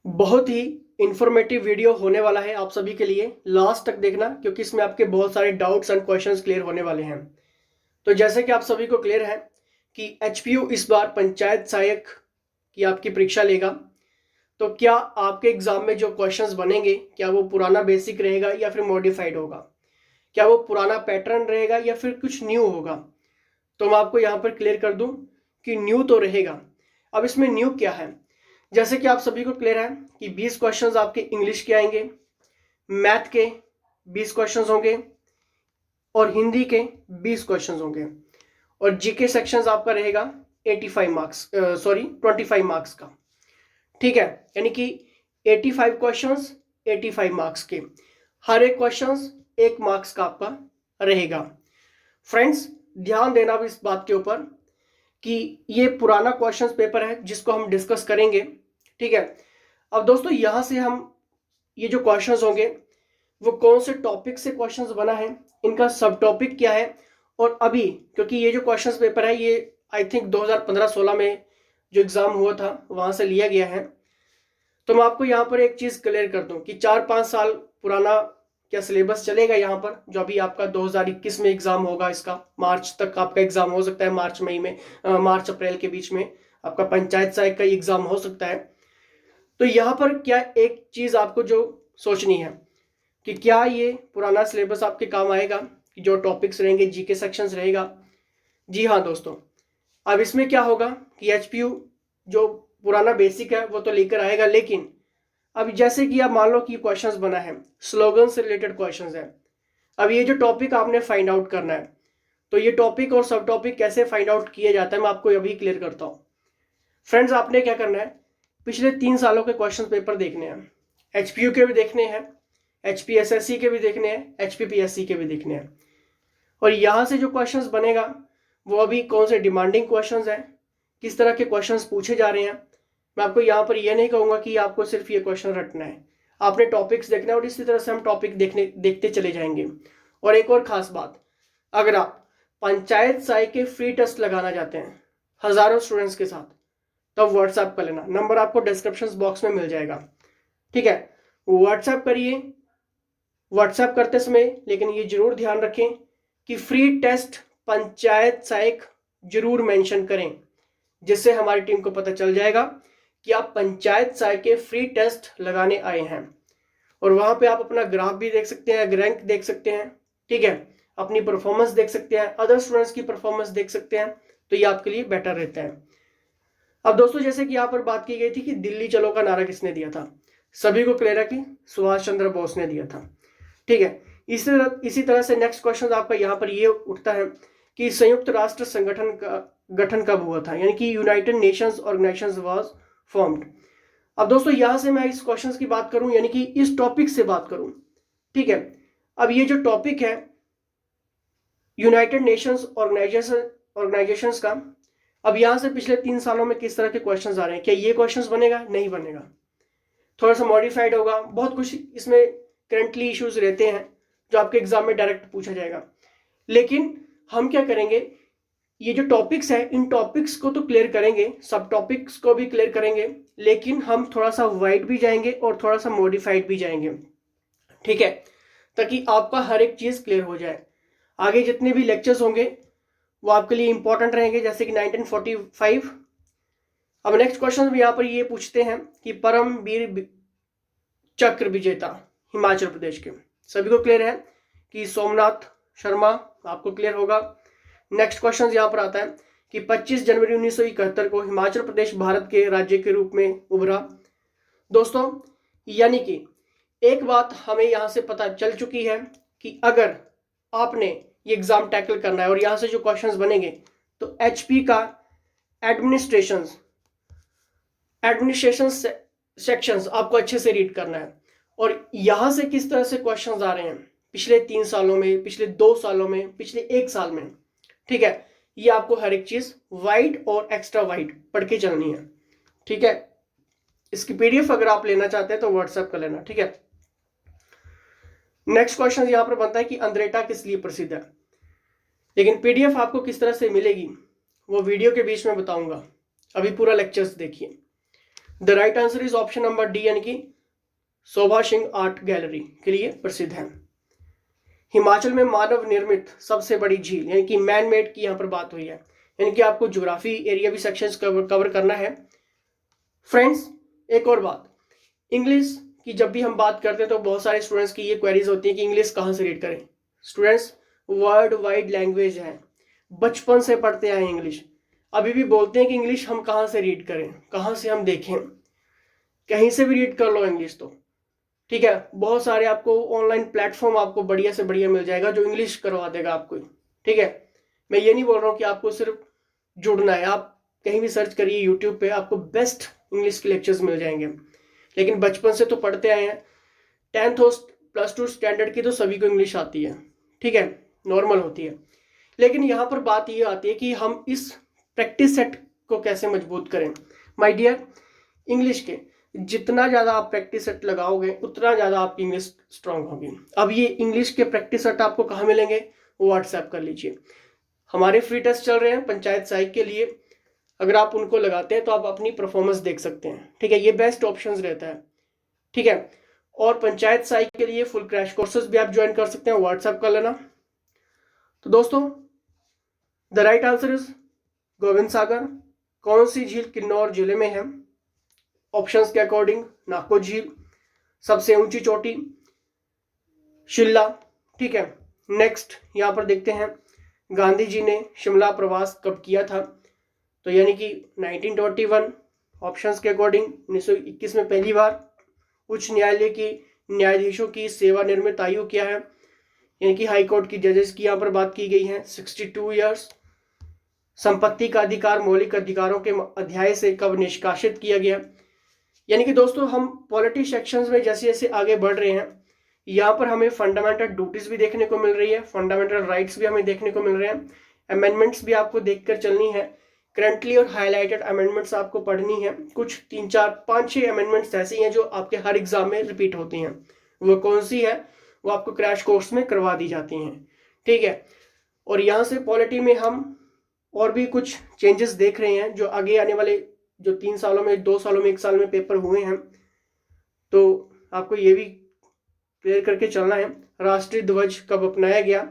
बहुत ही informative video होने वाला है आप सभी के लिए। लास्ट तक देखना क्योंकि इसमें आपके बहुत सारे डाउट्स एंड क्वेश्चंस क्लियर होने वाले हैं। तो जैसे कि आप सभी को क्लियर है कि एचपीयू इस बार पंचायत सहायक की आपकी परीक्षा लेगा। तो क्या आपके एग्जाम में जो क्वेश्चंस बनेंगे क्या वो पुराना बेसिक रहेगा या फिर मॉडिफाइड होगा, क्या वो पुराना पैटर्न रहेगा या फिर कुछ न्यू होगा। तो मैं आपको यहाँ पर क्लियर कर दूं कि न्यू तो रहेगा। अब इसमें न्यू क्या है, जैसे कि आप सभी को क्लियर है कि 20 क्वेश्चंस आपके इंग्लिश के आएंगे, मैथ के 20 क्वेश्चंस होंगे और हिंदी के 20 क्वेश्चंस होंगे और जीके सेक्शंस आपका रहेगा 85 मार्क्स 25 मार्क्स का। ठीक है, यानी कि 85 क्वेश्चंस 85 मार्क्स के, हर एक क्वेश्चंस 1 मार्क्स का आपका रहेगा। फ्रेंड्स ध्यान देना भी इस बात के ऊपर कि ये पुराना क्वेश्चंस पेपर है जिसको हम डिस्कस करेंगे। ठीक है, अब दोस्तों यहां से हम ये जो क्वेश्चंस होंगे वो कौन से टॉपिक से क्वेश्चंस बना है, इनका सब टॉपिक क्या है, और अभी क्योंकि ये जो क्वेश्चंस पेपर है ये आई थिंक 2015-16 में जो एग्जाम हुआ था वहां से लिया गया है। तो मैं आपको यहाँ पर एक चीज क्लियर कर दूं कि 4-5 साल पुराना क्या सिलेबस चलेगा यहाँ पर, जो अभी आपका 2021 में एग्जाम होगा, इसका मार्च तक आपका एग्जाम हो सकता है, मार्च मई में मार्च अप्रैल के बीच में आपका पंचायत सहायक का एग्जाम हो सकता है। तो यहाँ पर क्या एक चीज आपको जो सोचनी है कि क्या ये पुराना सिलेबस आपके काम आएगा, कि जो टॉपिक्स रहेंगे जीके सेक्शंस रहेगा। जी हाँ दोस्तों, अब इसमें क्या होगा कि एचपीयू जो पुराना बेसिक है वो तो लेकर आएगा, लेकिन अब जैसे कि आप मान लो कि क्वेश्चंस बना है स्लोगन से रिलेटेड क्वेश्चंस है। अब ये जो टॉपिक आपने फाइंड आउट करना है, तो ये टॉपिक और सब टॉपिक कैसे फाइंड आउट किया जाता है मैं आपको अभी क्लियर करता हूँ। फ्रेंड्स आपने क्या करना है, पिछले 3 सालों के क्वेश्चन पेपर देखने हैं, एचपीयू के भी देखने हैं, एचपीएसएससी के भी देखने हैं, एचपीपीएससी के भी देखने हैं। और यहाँ से जो क्वेश्चंस बनेगा वो अभी कौन से डिमांडिंग क्वेश्चंस हैं, किस तरह के क्वेश्चंस पूछे जा रहे हैं। मैं आपको यहाँ पर यह नहीं कहूँगा कि आपको सिर्फ ये क्वेश्चन रटना है, आपने टॉपिक्स देखना है और इसी तरह से हम टॉपिक देखते चले जाएंगे। और एक और खास बात, अगर आप पंचायत सहायक के फ्री टेस्ट लगाना चाहते हैं हजारों स्टूडेंट्स के साथ, तब व्हाट्सएप कर लेना, नंबर आपको डिस्क्रिप्शन बॉक्स में मिल जाएगा। ठीक है, व्हाट्सएप करिए। व्हाट्सएप करते समय लेकिन ये जरूर ध्यान रखें कि फ्री टेस्ट पंचायत सहायक जरूर मेंशन करें, जिससे हमारी टीम को पता चल जाएगा कि आप पंचायत सहायक के फ्री टेस्ट लगाने आए हैं। और वहां पे आप अपना ग्राफ भी देख सकते हैं, रैंक देख सकते हैं। ठीक है, अपनी परफॉर्मेंस देख सकते हैं, अदर स्टूडेंट्स की परफॉर्मेंस देख सकते हैं। तो ये आपके लिए बेटर रहता है। अब दोस्तों जैसे कि यहाँ पर बात की गई थी कि दिल्ली चलो का नारा किसने दिया था, सभी को क्लियर है कि सुभाष चंद्र बोस ने दिया था। ठीक है, इसी तरह से नेक्स्ट क्वेश्चन आपका यहाँ पर ये उठता है कि संयुक्त राष्ट्र संगठन का गठन कब हुआ था, यानी कि United Nations organisation was formed. अब दोस्तों यहां से मैं इस क्वेश्चन की बात करूं, यानी कि इस टॉपिक से बात करूं। ठीक है, अब ये जो टॉपिक है यूनाइटेड नेशंस ऑर्गेनाइजेशंस का, अब यहां से पिछले 3 सालों में किस तरह के क्वेश्चंस आ रहे हैं, क्या ये क्वेश्चंस बनेगा, नहीं बनेगा, थोड़ा सा मॉडिफाइड होगा, बहुत कुछ इसमें करंटली इश्यूज रहते हैं जो आपके एग्जाम में डायरेक्ट पूछा जाएगा। लेकिन हम क्या करेंगे, ये जो टॉपिक्स है इन टॉपिक्स को तो क्लियर करेंगे, सब टॉपिक्स को भी क्लियर करेंगे, लेकिन हम थोड़ा सा वाइड भी जाएंगे और थोड़ा सा मॉडिफाइड भी जाएंगे। ठीक है, ताकि आपका हर एक चीज क्लियर हो जाए। आगे जितने भी लेक्चर्स होंगे वो आपके लिए इंपॉर्टेंट रहेंगे, जैसे कि 1945। अब नेक्स्ट क्वेश्चन भी यहाँ पर ये पूछते हैं कि परम वीर चक्र विजेता हिमाचल प्रदेश के, सभी को क्लियर है कि सोमनाथ शर्मा, आपको क्लियर होगा। नेक्स्ट क्वेश्चन यहाँ पर आता है कि 25 जनवरी 1971 को हिमाचल प्रदेश भारत के राज्य के रूप में उभरा। दोस्तों यानी कि एक बात हमें यहाँ से पता चल चुकी है कि अगर आपने ये एग्जाम टैकल करना है और यहाँ से जो क्वेश्चंस बनेंगे तो एचपी का एडमिनिस्ट्रेशन एडमिनिस्ट्रेशन सेक्शंस आपको अच्छे से रीड करना है। और यहां से किस तरह से क्वेश्चंस आ रहे हैं पिछले 3 सालों में, पिछले 2 सालों में, पिछले 1 साल में। ठीक है, ये आपको हर एक चीज वाइड और एक्स्ट्रा वाइड पढ़ के चलनी है। ठीक है, इसकी पीडीएफ अगर आप लेना चाहते हैं तो व्हाट्सएप कर लेना। ठीक है, नेक्स्ट क्वेश्चन यहां पर बनता है कि अंद्रेटा किस लिए प्रसिद्ध है, लेकिन पीडीएफ आपको किस तरह से मिलेगी वो वीडियो के बीच में बताऊंगा, अभी पूरा लेक्चर्स देखिए। The right answer is option number D, यानी कि शोभा सिंह आर्ट गैलरी के लिए प्रसिद्ध है। हिमाचल में मानव निर्मित सबसे बड़ी झील, यानी कि मैन मेड की यहाँ पर बात हुई है, यानी कि आपको ज्योग्राफी एरिया भी सेक्शंस कवर करना है। फ्रेंड्स, एक और बात, इंग्लिश की जब भी हम बात करते हैं तो बहुत सारे स्टूडेंट्स की ये क्वेरीज होती है कि इंग्लिश कहाँ से रीड करें। स्टूडेंट्स, वर्ल्ड वाइड लैंग्वेज है, बचपन से पढ़ते आए इंग्लिश, अभी भी बोलते हैं कि इंग्लिश हम कहाँ से रीड करें, कहाँ से हम देखें। कहीं से भी रीड कर लो इंग्लिश तो ठीक है, बहुत सारे आपको ऑनलाइन प्लेटफॉर्म आपको बढ़िया से बढ़िया मिल जाएगा जो इंग्लिश करवा देगा आपको। ठीक है, मैं ये नहीं बोल रहा हूँ कि आपको सिर्फ जुड़ना है, आप कहीं भी सर्च करिए यूट्यूब पे, आपको बेस्ट इंग्लिश के लेक्चर्स मिल जाएंगे। लेकिन बचपन से तो पढ़ते आए हैं, 10th और +2 स्टैंडर्ड की तो सभी को इंग्लिश आती है, ठीक है, नॉर्मल होती है। लेकिन यहाँ पर बात ये आती है कि हम इस प्रैक्टिस सेट को कैसे मजबूत करें। माय डियर, इंग्लिश के जितना ज़्यादा आप प्रैक्टिस सेट लगाओगे उतना ज़्यादा आपकी इंग्लिश स्ट्रांग होगी। अब ये इंग्लिश के प्रैक्टिस सेट आपको कहाँ मिलेंगे, व्हाट्सएप कर लीजिए। हमारे फ्री टेस्ट चल रहे हैं पंचायत सहायक के लिए, अगर आप उनको लगाते हैं तो आप अपनी परफॉर्मेंस देख सकते हैं। ठीक है, ये बेस्ट ऑप्शंस रहता है। ठीक है, और पंचायत सहायक के लिए फुल क्रैश कोर्सेज भी आप ज्वाइन कर सकते हैं, व्हाट्सएप कर लेना। तो दोस्तों, the right answer is Govind Sagar. कौन सी झील किन्नौर जिले में है? ऑप्शंस के अकॉर्डिंग नाको झील, सबसे ऊंची चोटी शिल्ला। ठीक है, नेक्स्ट यहां पर देखते हैं गांधी जी ने शिमला प्रवास कब किया था, तो यानी कि 1921। ऑप्शंस के अकॉर्डिंग 1921 में पहली बार। उच्च न्यायालय की न्यायाधीशों की सेवानिवृत्त आयु क्या है, यानी कि हाई कोर्ट की जजेस की यहाँ पर बात की गई है, 62 ईयर्स। संपत्ति का अधिकार मौलिक अधिकारों के अध्याय से कब निष्कासित किया गया। यानी कि दोस्तों, हम पॉलिटी सेक्शंस में जैसे जैसे आगे बढ़ रहे हैं, यहाँ पर हमें फंडामेंटल ड्यूटीज भी देखने को मिल रही है, फंडामेंटल राइट्स भी हमें देखने को मिल रहे हैं, अमेंडमेंट्स भी आपको देखकर चलनी है। करंटली और हाईलाइटेड अमेंडमेंट्स आपको पढ़नी है। कुछ 3, 4, 5, 6 अमेंडमेंट्स ऐसी हैं जो आपके हर एग्जाम में रिपीट होती हैं। वो कौन सी है, वो आपको क्रैश कोर्स में करवा दी जाती हैं। ठीक है, और यहाँ से पॉलिटी में हम और भी कुछ चेंजेस देख रहे हैं जो आगे आने वाले जो 3 सालों में, 2 सालों में, 1 साल में पेपर हुए हैं, तो आपको ये भी क्लियर करके चलना है। राष्ट्रीय ध्वज कब अपनाया गया?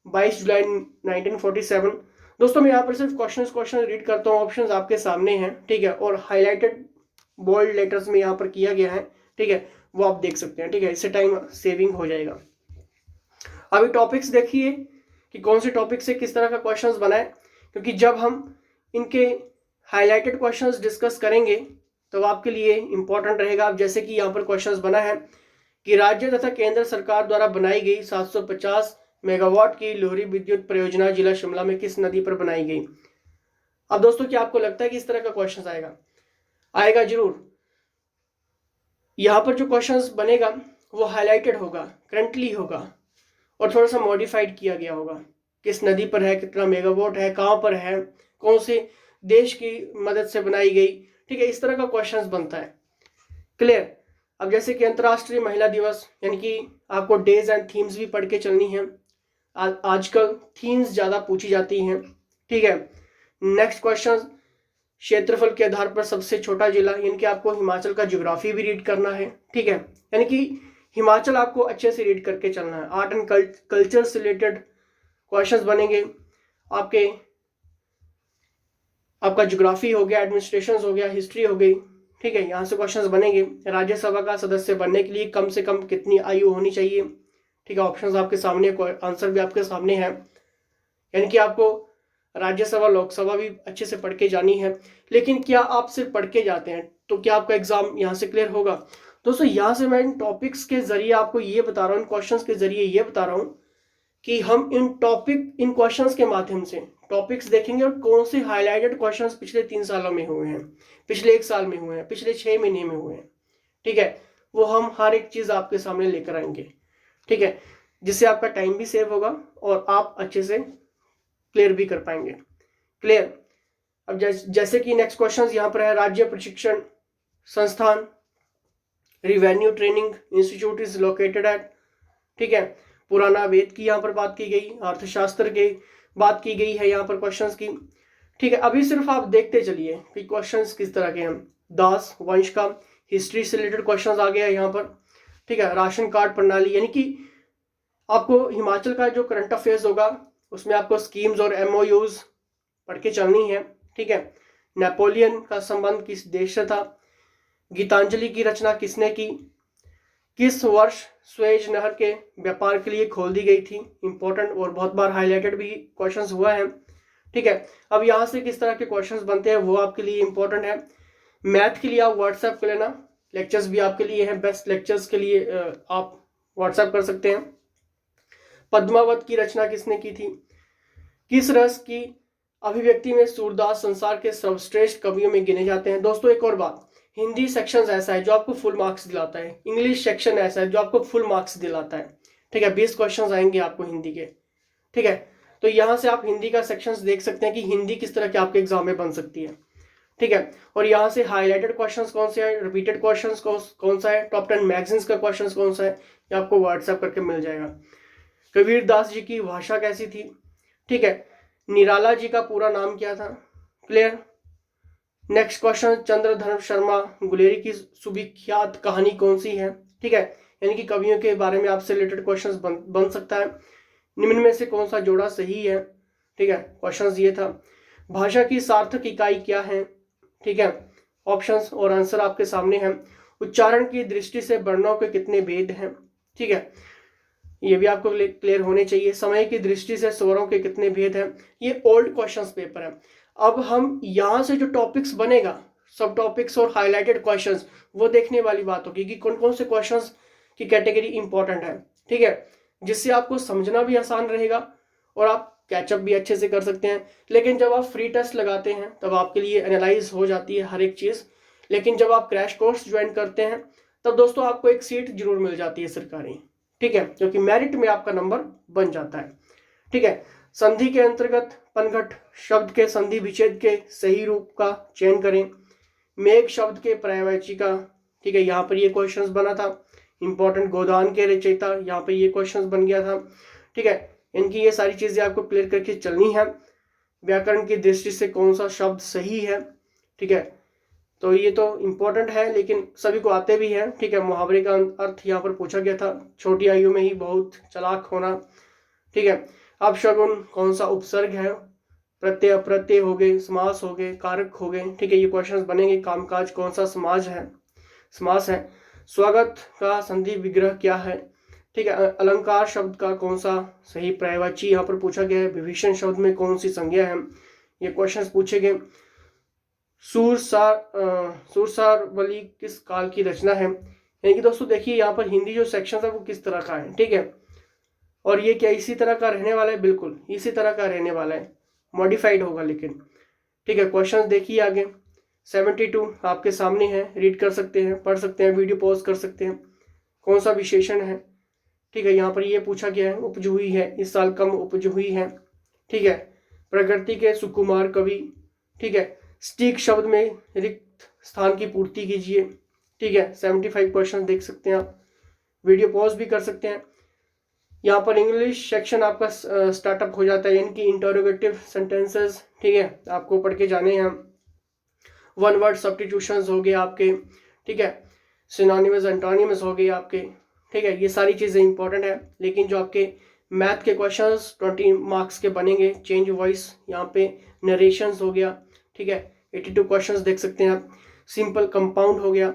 22 जुलाई 1947। दोस्तों, मैं यहाँ पर सिर्फ क्वेश्चन रीड करता हूँ, ऑप्शंस आपके सामने हैं। ठीक है, और हाईलाइटेड बोल्ड लेटर्स में यहाँ पर किया गया है। ठीक है, वो आप देख सकते हैं। ठीक है, इससे टाइम सेविंग हो जाएगा। अभी टॉपिक्स देखिए कि कौन से टॉपिक से किस तरह का क्वेश्चंस बनाए, क्योंकि जब हम इनके हाईलाइटेड क्वेश्चंस डिस्कस करेंगे तो आपके लिए इंपॉर्टेंट रहेगा। अब जैसे कि यहाँ पर क्वेश्चंस बना है कि राज्य तथा केंद्र सरकार द्वारा बनाई गई 750 मेगावाट की लोहरी विद्युत परियोजना जिला शिमला में किस नदी पर बनाई गई। अब दोस्तों, क्या आपको लगता है कि इस तरह का क्वेश्चन आएगा? आएगा जरूर। यहाँ पर जो क्वेश्चन बनेगा वो हाईलाइटेड होगा, करंटली होगा, और थोड़ा सा मॉडिफाइड किया गया होगा। किस नदी पर है, कितना मेगावाट है, कहाँ पर है, कौन से देश की मदद से बनाई गई। ठीक है, इस तरह का क्वेश्चन बनता है। क्लियर? अब जैसे कि अंतर्राष्ट्रीय महिला दिवस, यानी कि आपको डेज एंड थीम्स भी पढ़ के चलनी है। आजकल थीम्स ज़्यादा पूछी जाती हैं। ठीक है, नेक्स्ट क्वेश्चन, क्षेत्रफल के आधार पर सबसे छोटा जिला, यानी कि आपको हिमाचल का ज्योग्राफी भी रीड करना है। ठीक है, यानी कि हिमाचल आपको अच्छे से रीड करके चलना है। आर्ट एंड कल्चर से रिलेटेड क्वेश्चंस बनेंगे आपका ज्योग्राफी हो गया, एडमिनिस्ट्रेशन हो गया, हिस्ट्री हो गई। ठीक है, यहाँ से क्वेश्चंस बनेंगे। राज्यसभा का सदस्य बनने के लिए कम से कम कितनी आयु होनी चाहिए। ठीक है, ऑप्शंस आपके सामने, आंसर भी आपके सामने है। यानी कि आपको राज्यसभा लोकसभा भी अच्छे से पढ़ के जानी है। लेकिन क्या आप सिर्फ पढ़ के जाते हैं तो क्या आपका एग्जाम यहाँ से क्लियर होगा? दोस्तों, यहाँ से मैं इन टॉपिक्स के जरिए आपको ये बता रहा हूँ, इन क्वेश्चंस के जरिए ये बता रहा हूँ कि हम इन क्वेश्चंस के माध्यम से टॉपिक्स देखेंगे और कौन से हाईलाइटेड क्वेश्चंस पिछले 3 सालों में हुए हैं, पिछले 1 साल में हुए हैं, पिछले 6 महीने में हुए हैं। ठीक है, वो हम हर एक चीज आपके सामने लेकर आएंगे। ठीक है, जिससे आपका टाइम भी सेव होगा और आप अच्छे से क्लियर भी कर पाएंगे। क्लियर? अब जैसे कि नेक्स्ट क्वेश्चन यहाँ पर है, राज्य प्रशिक्षण संस्थान revenue training institute is located at. ठीक है, पुराना वेद की यहाँ पर बात की गई, अर्थशास्त्र की बात की गई है यहाँ पर क्वेश्चंस की। ठीक है, अभी सिर्फ आप देखते चलिए कि क्वेश्चंस किस तरह के हैं। दास वंश का, हिस्ट्री से रिलेटेड क्वेश्चंस आ गया यहाँ पर, ठीक है। राशन कार्ड प्रणाली, यानी कि आपको हिमाचल का जो करंट अफेयर्स होगा उसमें आपको स्कीम्स और एमओयूज पढ़ के चलनी है, ठीक है। नेपोलियन का संबंध किस देश से था, गीतांजलि की रचना किसने की, किस वर्ष स्वेज नहर के व्यापार के लिए खोल दी गई थी, इंपॉर्टेंट और बहुत बार हाईलाइटेड भी क्वेश्चंस हुआ है, ठीक है। अब यहाँ से किस तरह के क्वेश्चंस बनते हैं वो आपके लिए इंपॉर्टेंट है। मैथ के लिए आप व्हाट्सएप कर लेना, लेक्चर्स भी आपके लिए हैं, बेस्ट लेक्चर्स के लिए आप व्हाट्सएप कर सकते हैं। पद्मावत की रचना किसने की थी, किस रस की अभिव्यक्ति में सूरदास संसार के सर्वश्रेष्ठ कवियों में गिने जाते हैं। दोस्तों एक और बात, हिंदी सेक्शन ऐसा है जो आपको फुल मार्क्स दिलाता है, इंग्लिश सेक्शन ऐसा है जो आपको फुल मार्क्स दिलाता है, ठीक है। 20 क्वेश्चंस आएंगे आपको हिंदी के, ठीक है। तो यहाँ से आप हिंदी का सेक्शंस देख सकते हैं कि हिंदी किस तरह के आपके एग्जाम में बन सकती है, ठीक है। और यहाँ से हाईलाइटेड क्वेश्चंस कौन से है, रिपीटेड क्वेश्चंस कौन सा है, टॉप 10 मैगजीन्स का क्वेश्चंस कौन सा है, ये आपको व्हाट्सएप करके मिल जाएगा। कबीर दास जी की भाषा कैसी थी, ठीक है। निराला जी का पूरा नाम क्या था, clear. Next question, Chandradhar Sharma Guleri की सुविख्यात कहानी कौन सी है, ठीक है। यानी कि कवियों के बारे में आपसे रिलेटेड क्वेश्चंस बन सकता है। निम्न में से कौन सा जोड़ा सही है, ठीक है, क्वेश्चंस ये था। भाषा की सार्थक इकाई क्या है, ठीक है, ऑप्शंस और आंसर आपके सामने हैं। उच्चारण की दृष्टि से वर्णों के कितने भेद हैं, ठीक है, ये भी आपको क्लियर होने चाहिए। समय की दृष्टि से स्वरों के कितने भेद हैं, ये ओल्ड क्वेश्चंस पेपर है। अब हम यहाँ से जो टॉपिक्स बनेगा, सब टॉपिक्स और हाईलाइटेड क्वेश्चंस, वो देखने वाली बात होगी कि कौन कौन से क्वेश्चंस की कैटेगरी इंपॉर्टेंट है, ठीक है, जिससे आपको समझना भी आसान रहेगा और आप कैचअप भी अच्छे से कर सकते हैं। लेकिन जब आप फ्री टेस्ट लगाते हैं तब आपके लिए एनालाइज हो जाती है हर एक चीज़, लेकिन जब आप क्रैश कोर्स ज्वाइन करते हैं तब दोस्तों आपको एक सीट जरूर मिल जाती है सरकारी, ठीक है, क्योंकि मेरिट में आपका नंबर बन जाता है, ठीक है। संधि के अंतर्गत पनघट शब्द के संधि विच्छेद के सही रूप का चयन करें। मेघ शब्द के पर्यायवाची का, ठीक है, यहाँ पर ये क्वेश्चंस बना था। इंपॉर्टेंट, गोदान के रचयिता, यहाँ पर ये क्वेश्चंस बन गया था, ठीक है। इनकी ये सारी चीजें आपको क्लियर करके चलनी है। व्याकरण की दृष्टि से कौन सा शब्द सही है, ठीक है, तो ये तो इंपॉर्टेंट है लेकिन सभी को आते भी हैं, ठीक है। मुहावरे का अर्थ यहाँ पर पूछा गया था, छोटी आयु में ही बहुत चालाक होना, ठीक है। अब शगुन कौन सा उपसर्ग है, प्रत्यय अप्रत्यय हो गए, समास हो गए, कारक हो गए, ठीक है, ये क्वेश्चंस बनेंगे। कामकाज कौन सा समास है। स्वागत का संधि विग्रह क्या है, ठीक है। अलंकार शब्द का कौन सा सही पर्यायवाची यहाँ पर पूछा गया है। विभीषण शब्द में कौन सी संज्ञा है, ये क्वेश्चंस पूछे गए। सूरसारवली किस काल की रचना है। यानी कि दोस्तों देखिए यहाँ पर हिंदी जो सेक्शन है वो किस तरह का है, ठीक है, और ये क्या इसी तरह का रहने वाला है, बिल्कुल इसी तरह का रहने वाला है, मॉडिफाइड होगा लेकिन, ठीक है। क्वेश्चन देखिए आगे 72 आपके सामने है, रीड कर सकते हैं, पढ़ सकते हैं, वीडियो पॉज कर सकते हैं। कौन सा विशेषण है, ठीक है, यहाँ पर ये पूछा गया है। उपज हुई है, इस साल कम उपज हुई है, ठीक है। प्रकृति के सुकुमार कवि, ठीक है। स्टिक शब्द में रिक्त स्थान की पूर्ति कीजिए, ठीक है। 75 क्वेश्चन देख सकते हैं आप, वीडियो पॉज भी कर सकते हैं। यहाँ पर इंग्लिश सेक्शन आपका स्टार्टअप हो जाता है, यानी कि इंटरोगेटिव सेंटेंसेस, ठीक है, आपको पढ़ के जाने हैं। वन वर्ड सब्स्टिट्यूशंस हो गए आपके, ठीक है, सिनोनिमस एंटोनिमस हो गए आपके, ठीक है, ये सारी चीज़ें इंपॉर्टेंट है। लेकिन जो आपके मैथ के क्वेश्चंस 20 मार्क्स के बनेंगे, चेंज वॉइस, यहाँ पे नरेशंस हो गया, ठीक है, 82 क्वेश्चंस देख सकते हैं आप। सिंपल कंपाउंड हो गया,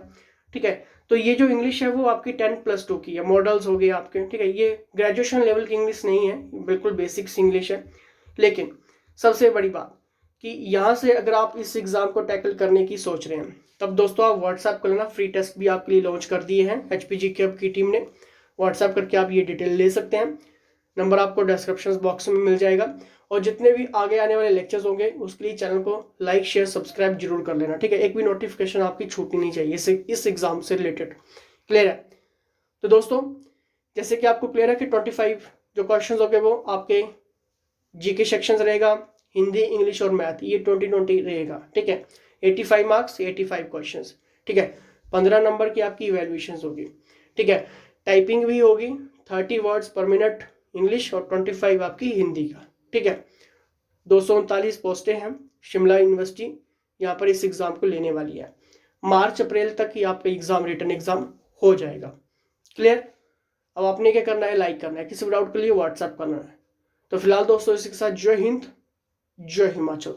ठीक है। तो ये जो इंग्लिश है वो आपकी 10+2 की है, मॉडल्स हो गए आपके, ठीक है। ये ग्रेजुएशन लेवल की इंग्लिश नहीं है, बिल्कुल बेसिक्स इंग्लिश है। लेकिन सबसे बड़ी बात कि यहाँ से अगर आप इस एग्ज़ाम को टैकल करने की सोच रहे हैं तब दोस्तों आप व्हाट्सएप कर लेना, फ्री टेस्ट भी आपके लिए लॉन्च कर दिए हैं HPG क्लब की टीम ने। व्हाट्सएप करके आप ये डिटेल ले सकते हैं, नंबर आपको डिस्क्रिप्शन बॉक्स में मिल जाएगा। और जितने भी आगे आने वाले लेक्चर्स होंगे उसके लिए चैनल को लाइक शेयर सब्सक्राइब जरूर कर लेना, ठीक है। एक भी नोटिफिकेशन आपकी छूटनी नहीं चाहिए इस एग्जाम से रिलेटेड, क्लियर है। तो दोस्तों जैसे कि आपको क्लियर है कि 25 जो क्वेश्चन होंगे वो आपके जीके सेक्शन रहेगा, हिंदी इंग्लिश और मैथ, ये 20-20 रहेगा, ठीक है। 85 मार्क्स 85 क्वेश्चन, ठीक है। 15 नंबर की आपकी इवेल्युएशन होगी, ठीक है। टाइपिंग भी होगी 30 वर्ड्स पर मिनट इंग्लिश और 25 आपकी हिंदी का, ठीक है। 239 पोस्टें हैं, शिमला यूनिवर्सिटी यहाँ पर इस एग्ज़ाम को लेने वाली है। मार्च अप्रैल तक ही आपका एग्जाम, रिटर्न एग्जाम हो जाएगा। क्लियर? अब आपने क्या करना है, लाइक करना है, किसी भी डाउट के लिए व्हाट्सएप करना है। तो फिलहाल दोस्तों इसी के साथ जय हिंद, जय हिमाचल।